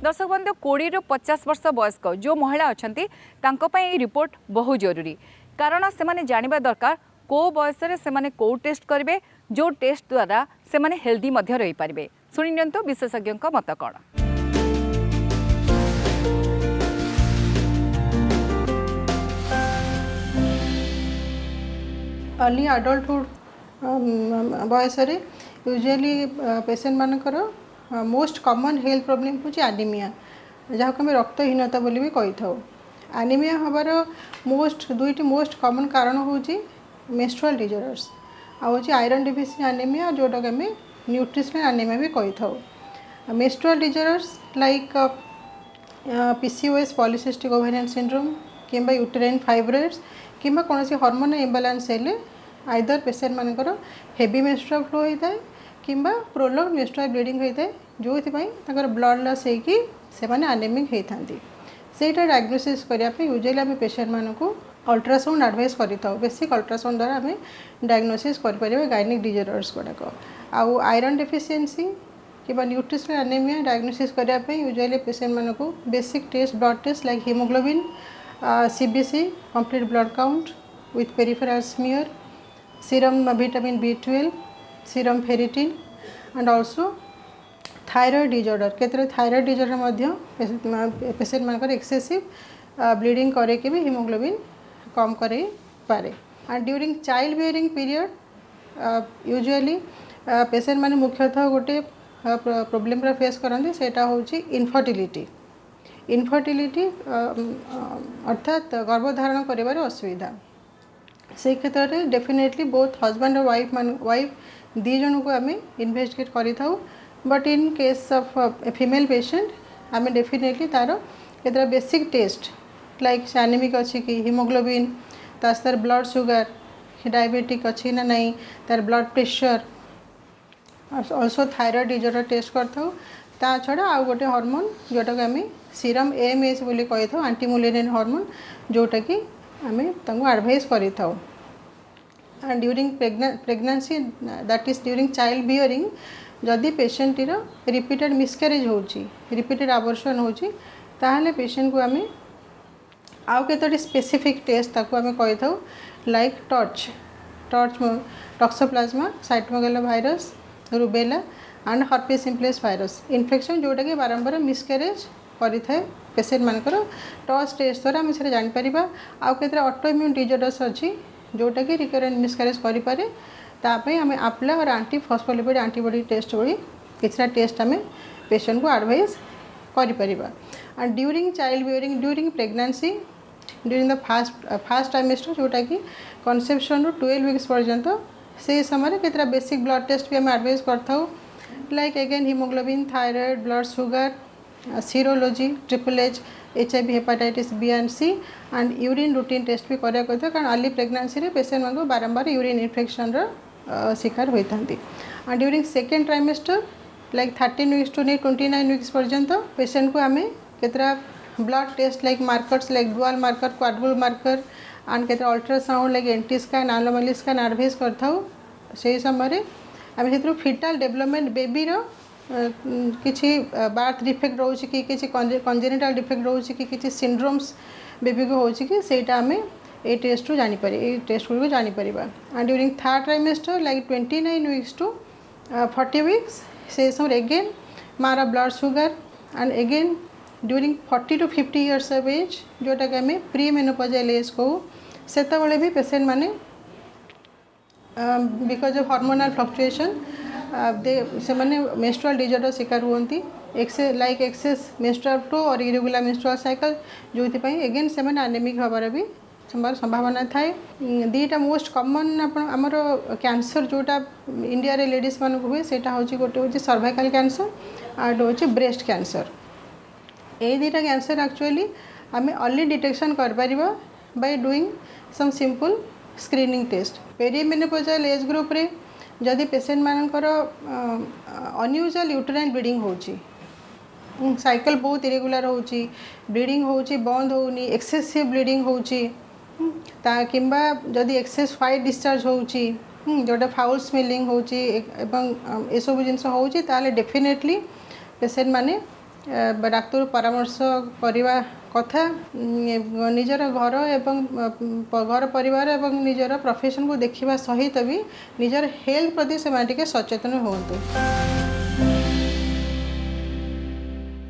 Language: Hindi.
दर्शक बंधु 20 ରୁ 50 वर्ष वयस्क जो महिला अच्छा रिपोर्ट बहुत जरूरी कारण से माने जानिबा दरकार को बयस से को टेस्ट करेंगे जो टेस्ट द्वारा से माने हेल्दी रही पारे शुणी विशेषज्ञ मत कौन। अर्ली अडल्टहुड बयस यूजुअली पेशेंट मानकर मोस्ट कॉमन हेल्थ प्रॉब्लम हूँ एनीमिया जहाँ को रक्तहीनता बोली भी कही था। एनीमिया हबार दुईटी मोस्ट कॉमन कारण हूँ मेंस्ट्रुअल डिजॉर्डर्स आउ आयरन डिफिशिएंसी एनीमिया जोटा कि आम न्यूट्रिशनल एनीमिया भी कही था। Menstrual disorders like PCOS polycystic ovarian syndrome किंबा यूटेराइन फाइब्रॉइड्स किंबा कौन हार्मोन इम्बालांस हेले आइदर पेशेंट मानकर हेवी मेंस्ट्रुअल फ्लो होता है किंबा प्रोलॉन्ग मेंस्ट्रुअल ब्लीडिंग होता है जो ब्लड लॉस होगी से एनीमिक होता से डायग्नोसिस करने यूजुअली आम पेशेंट मानक अल्ट्रासाउंड एडवाइस करें बेसिक अल्ट्रासाउंड द्वारा आम डायग्नोसिस करें गायनिक डिजॉर्डर्स गुड़ाक आउ आयरन डेफिशिएंसी कि न्यूट्रिशनल एनीमिया डायग्नोसिस करने यूजुअली पेशेंट मानक basic test blood test like haemoglobin CBC complete blood count with peripheral smear, serum vitamin B12, serum ferritin and also thyroid disorder केतरे thyroid disorder Madhya patient मानकर एक्सेसिव ब्लीडिंग करे कि भी हीमोग्लोबिन कम करे पारे। And during child bearing period usually patient माने मुख्यतः गोटे प्रॉब्लम फेस करते सेटा होची इनफर्टिलिटी अर्थात गर्भधारण कर असुविधा से क्षेत्र में डेफिनेटली बोथ हस्बैंड और वाइफ दी जन को आम इन्वेस्टिगेट करें but in case of a female patient आम डेफिनेटली तार केतरा बेसिक टेस्ट लाइक एनीमिक अच्छी कि हीमोग्लोबिन तार ब्लड सुगर डायबिटिक अच्छी ना नहीं तार blood pressure also thyroid disorder test करता ता छड़ा आउ गोटे हार्मोन जोटा कि आम सीरम AMH बोली कही था एंटी मुलेरियन हार्मोन जोटा कि आम एडवाइस करें। And during pregnancy that is during child bearing जदि पेशेंट रिपीटेड मिसकैरेज हो रिपीटेड आबर्षण होची ताहले पेशेंट को आम आउ केतोटी स्पेसिफिक टेस्ट ताको आम कही था like torch toxoplasma cytomegalovirus rubella and herpes simplex virus infection जोटा कि बारंबार मिसकैरेज करें पेशेंट मानकर टॉर्च टेस्ट द्वारा आम से जापर आउ के ऑटोइम्यून डिजॉर्डर्स अच्छी जोटा कि रिकरेंट मिसकैरेज करें तापाई आम आप्ला और एंटी फॉस्फोलिपिड एंटीबॉडी टेस्ट भली किसी टेस्ट आम पेशेंट को एडवाइस करें। And during child bearing during pregnancy during the fast trimester जोटा कि कनसेप्शन 12 वीक्स पर्यंत से समय कितना बेसिक ब्लड टेस्ट भी आम एडवाइस करता like again haemoglobin thyroid blood sugar serology HHH HIV hepatitis B and C and urine routine test भी करा कथा कारण अर्ली प्रेगनेंसी रे पेशेंट मानको बारंबार यूरिन इन्फेक्शन शिकार होता। And during second trimester like 13 weeks to 29 weeks पर्यंत पेशेंट को आम केतरा blood test like markers like dual marker quadruple marker and केतरा ultrasound like anti scan anomaly scan advice करता से समय आम से फिटाल डेवलपमेंट बेबी किसी बार्थ डिफेक्ट रोचे कि किसी कंजेनिटाल डिफेक्ट रोचे कि किसी सिंड्रोम्स बेबी को होची कि सेटा आम ए टेस्ट जापर ये टेस्ट गुड़ जापर। And during third trimester like 29 weeks to 40 weeks से समय अगेन मारा blood sugar and again during 40 to 50 years of age जोटा कि आम प्री मेनोपॉजल एज कहूँ से भी पेशेंट माने बिकॉज ऑफ हार्मोनल फ्लक्चुएशन से मैंने मेंस्ट्रुअल डिजॉर्डर शिकार हुई लाइक एक्सेस मेंस्ट्रुअल फ्लो और इरेगुलर मेंस्ट्रुअल साइकिल जो एगेन से एनीमिक हबार भी संभावना थाए। दीटा मोस्ट कॉमन आमर कैंसर जोटा इंडिया रे लेडीज मान हुए सेटा होची गोटे होची सर्वाइकल कैंसर आउट होची ब्रेस्ट कैंसर। ये दीटा कैंसर एक्चुअली आम अर्ली डिटेक्शन कर पारिबा by doing some simple screening test. Perimenopausal age group रे जदि पेशेंट मानकर अनयूजुअल यूटेराइन ब्लीडिंग होची साइकिल बहुत इरेगुलर होची ब्लीडिंग होची बंद होनी एक्सेसिव ब्लीडिंग होची ता किंबा जदि एक्सेस व्हाइट डिस्चार्ज होची जोटा फाउल स्मेलिंग होची एवं ए सब जिनस होची ताले डेफिनेटली पेशेंट माने डाक्तर परामर्श करवा कथा निजर घर एवं घर परिवार एवं निजर प्रोफेशन को देखा सहित भी निजर हेल्थ प्रति से सचेतन हुंतु।